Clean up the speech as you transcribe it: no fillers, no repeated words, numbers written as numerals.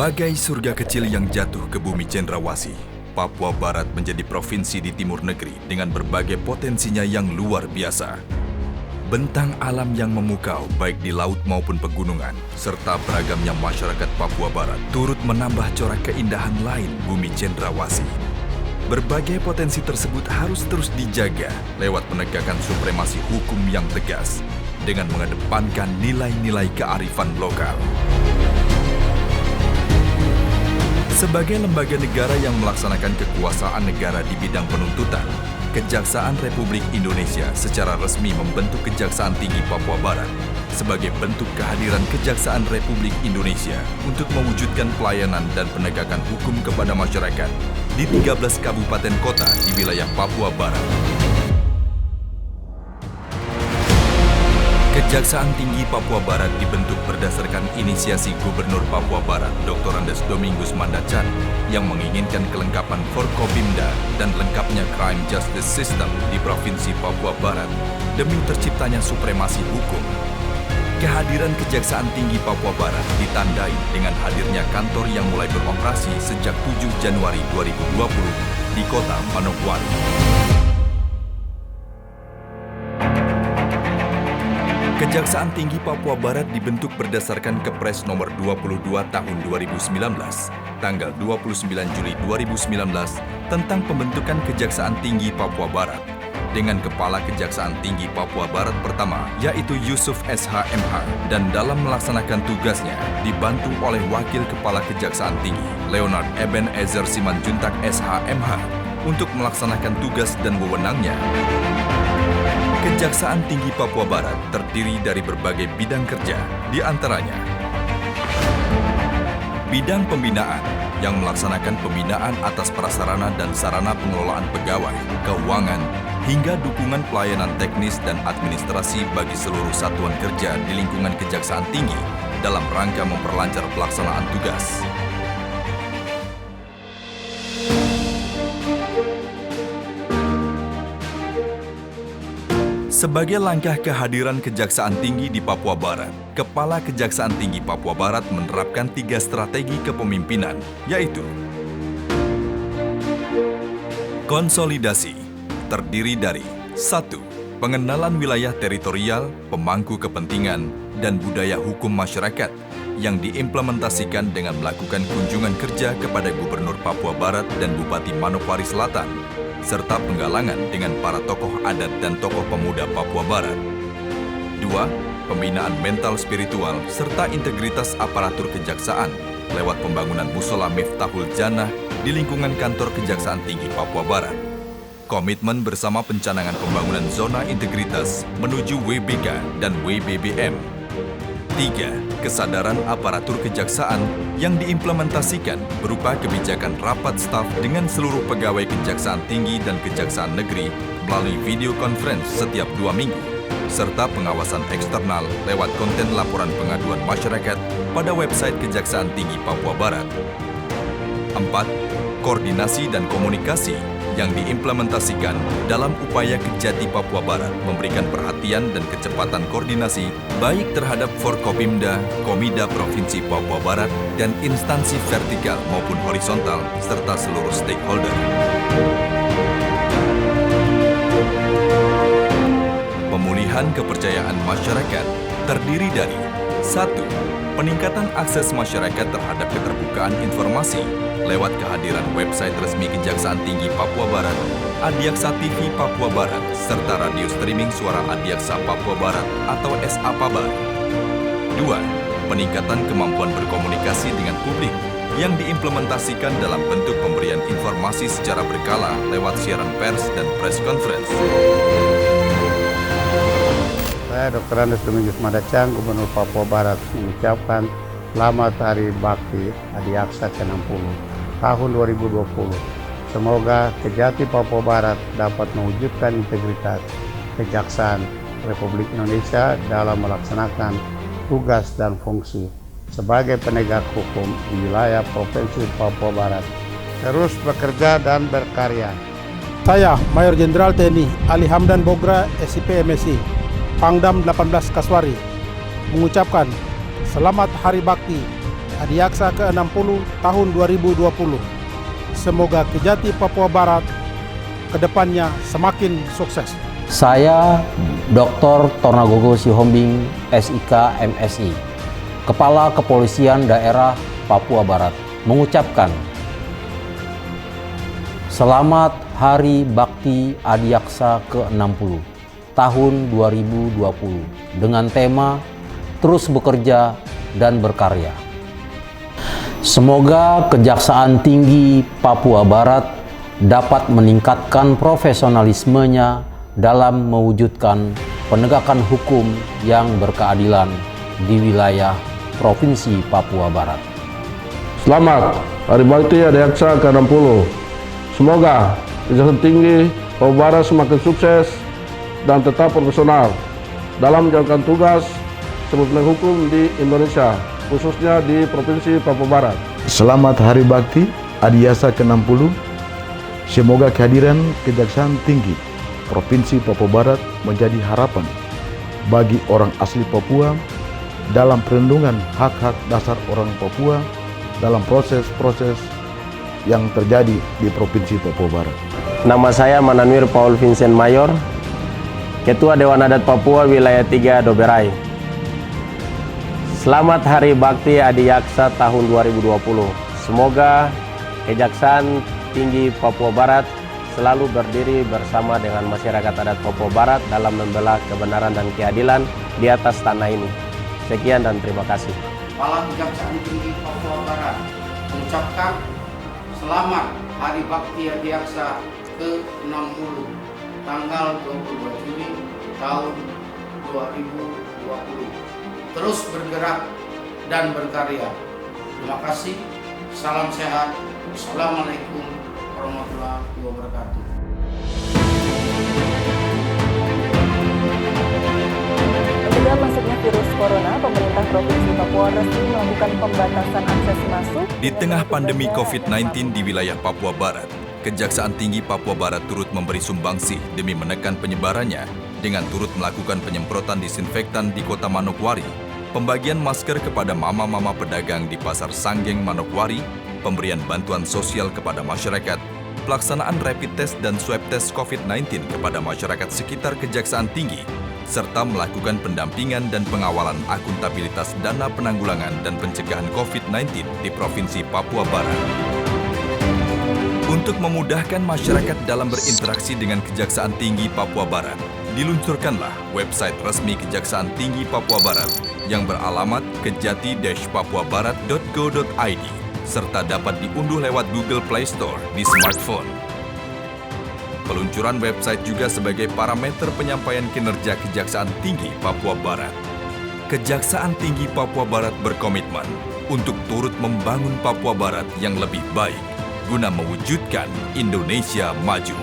Bagai surga kecil yang jatuh ke bumi cendrawasih, Papua Barat menjadi provinsi di timur negeri dengan berbagai potensinya yang luar biasa. Bentang alam yang memukau baik di laut maupun pegunungan, serta beragamnya masyarakat Papua Barat turut menambah corak keindahan lain bumi cendrawasih. Berbagai potensi tersebut harus terus dijaga lewat penegakan supremasi hukum yang tegas dengan mengedepankan nilai-nilai kearifan lokal. Sebagai lembaga negara yang melaksanakan kekuasaan negara di bidang penuntutan, Kejaksaan Republik Indonesia secara resmi membentuk Kejaksaan Tinggi Papua Barat sebagai bentuk kehadiran Kejaksaan Republik Indonesia untuk mewujudkan pelayanan dan penegakan hukum kepada masyarakat di 13 kabupaten kota di wilayah Papua Barat. Kejaksaan Tinggi Papua Barat dibentuk berdasarkan inisiasi Gubernur Papua Barat Dr. Andes Domingus Mandacan yang menginginkan kelengkapan Forkopimda dan lengkapnya Crime Justice System di Provinsi Papua Barat demi terciptanya supremasi hukum. Kehadiran Kejaksaan Tinggi Papua Barat ditandai dengan hadirnya kantor yang mulai beroperasi sejak 7 Januari 2020 di kota Manokwari. Kejaksaan Tinggi Papua Barat dibentuk berdasarkan Kepres nomor 22 tahun 2019, tanggal 29 Juli 2019 tentang pembentukan Kejaksaan Tinggi Papua Barat dengan Kepala Kejaksaan Tinggi Papua Barat pertama yaitu Yusuf SH.MH dan dalam melaksanakan tugasnya dibantu oleh Wakil Kepala Kejaksaan Tinggi Leonard Ebenezer Simanjuntak SH.MH untuk melaksanakan tugas dan wewenangnya. Kejaksaan Tinggi Papua Barat terdiri dari berbagai bidang kerja, di antaranya bidang pembinaan yang melaksanakan pembinaan atas prasarana dan sarana pengelolaan pegawai, keuangan, hingga dukungan pelayanan teknis dan administrasi bagi seluruh satuan kerja di lingkungan Kejaksaan Tinggi dalam rangka memperlancar pelaksanaan tugas. Sebagai langkah kehadiran Kejaksaan Tinggi di Papua Barat, Kepala Kejaksaan Tinggi Papua Barat menerapkan 3 strategi kepemimpinan, yaitu konsolidasi, terdiri dari 1. Pengenalan wilayah teritorial, pemangku kepentingan, dan budaya hukum masyarakat yang diimplementasikan dengan melakukan kunjungan kerja kepada Gubernur Papua Barat dan Bupati Manokwari Selatan, serta penggalangan dengan para tokoh adat dan tokoh pemuda Papua Barat. 2. Pembinaan mental spiritual serta integritas aparatur kejaksaan lewat pembangunan musola Miftahul Jannah di lingkungan kantor Kejaksaan Tinggi Papua Barat. Komitmen bersama pencanangan pembangunan zona integritas menuju WBK dan WBBM. 3. Kesadaran aparatur kejaksaan yang diimplementasikan berupa kebijakan rapat staf dengan seluruh pegawai Kejaksaan Tinggi dan Kejaksaan Negeri melalui video conference setiap 2 minggu, serta pengawasan eksternal lewat konten laporan pengaduan masyarakat pada website Kejaksaan Tinggi Papua Barat. 4. Koordinasi dan komunikasi yang diimplementasikan dalam upaya Kejati Papua Barat memberikan perhatian dan kecepatan koordinasi baik terhadap Forkopimda, Komida Provinsi Papua Barat, dan instansi vertikal maupun horizontal serta seluruh stakeholder. Pemulihan kepercayaan masyarakat terdiri dari 1. Peningkatan akses masyarakat terhadap keterbukaan informasi lewat kehadiran website resmi Kejaksaan Tinggi Papua Barat, Adiaksa TV Papua Barat, serta radio streaming suara Adiaksa Papua Barat atau SAPabar. 2. Peningkatan kemampuan berkomunikasi dengan publik yang diimplementasikan dalam bentuk pemberian informasi secara berkala lewat siaran pers dan press conference. Saya Dr. Andes Domingus Mandacan, Gubernur Papua Barat, mengucapkan Selamat Hari Bakti Adiaksa ke-60 tahun 2020. Semoga Kejati Papua Barat dapat mewujudkan integritas Kejaksaan Republik Indonesia dalam melaksanakan tugas dan fungsi sebagai penegak hukum di wilayah Provinsi Papua Barat. Terus bekerja dan berkarya. Saya Mayor Jenderal TNI Ali Hamdan Bogra, SIP MSI, Pangdam 18 Kaswari, mengucapkan Selamat Hari Bakti Adiaksa ke-60 tahun 2020. Semoga Kejati Papua Barat kedepannya semakin sukses. Saya Dr. Tornagogo Sihombing, SIK MSI, Kepala Kepolisian Daerah Papua Barat, mengucapkan Selamat Hari Bakti Adiaksa ke-60 tahun 2020 dengan tema Terus Bekerja dan Berkarya. Semoga Kejaksaan Tinggi Papua Barat dapat meningkatkan profesionalismenya dalam mewujudkan penegakan hukum yang berkeadilan di wilayah Provinsi Papua Barat. Selamat Hari Bakti Adiaksa ke-60. Semoga Kejaksaan Tinggi Papua Barat semakin sukses dan tetap profesional dalam menjalankan tugas sebagai penegak hukum di Indonesia, khususnya di Provinsi Papua Barat. Selamat Hari Bakti Adiaksa ke-60. Semoga kehadiran Kejaksaan Tinggi Provinsi Papua Barat menjadi harapan bagi orang asli Papua dalam perlindungan hak-hak dasar orang Papua dalam proses-proses yang terjadi di Provinsi Papua Barat. Nama saya Mananwir Paul Vincent Mayor, Ketua Dewan Adat Papua Wilayah 3 Doberai. Selamat Hari Bakti Adiaksa tahun 2020. Semoga Kejaksaan Tinggi Papua Barat selalu berdiri bersama dengan masyarakat adat Papua Barat dalam membela kebenaran dan keadilan di atas tanah ini. Sekian dan terima kasih. Kepala Kejaksaan Tinggi Papua Barat mengucapkan Selamat Hari Bakti Adiaksa ke-60 tanggal 22 Juli tahun 2020. Terus bergerak dan berkarya. Terima kasih. Salam sehat. Assalamualaikum warahmatullahi wabarakatuh. Mencegah masuknya virus corona, pemerintah Provinsi Papua resmi melakukan pembatasan akses masuk. Di tengah pandemi COVID-19 di wilayah Papua Barat, Kejaksaan Tinggi Papua Barat turut memberi sumbangsih demi menekan penyebarannya dengan turut melakukan penyemprotan disinfektan di Kota Manokwari, pembagian masker kepada mama-mama pedagang di Pasar Sanggeng Manokwari, pemberian bantuan sosial kepada masyarakat, pelaksanaan rapid test dan swab test COVID-19 kepada masyarakat sekitar Kejaksaan Tinggi, serta melakukan pendampingan dan pengawalan akuntabilitas dana penanggulangan dan pencegahan COVID-19 di Provinsi Papua Barat. Untuk memudahkan masyarakat dalam berinteraksi dengan Kejaksaan Tinggi Papua Barat, diluncurkanlah website resmi Kejaksaan Tinggi Papua Barat yang beralamat kejati-papuabarat.go.id serta dapat diunduh lewat Google Play Store di smartphone. Peluncuran website juga sebagai parameter penyampaian kinerja Kejaksaan Tinggi Papua Barat. Kejaksaan Tinggi Papua Barat berkomitmen untuk turut membangun Papua Barat yang lebih baik guna mewujudkan Indonesia maju.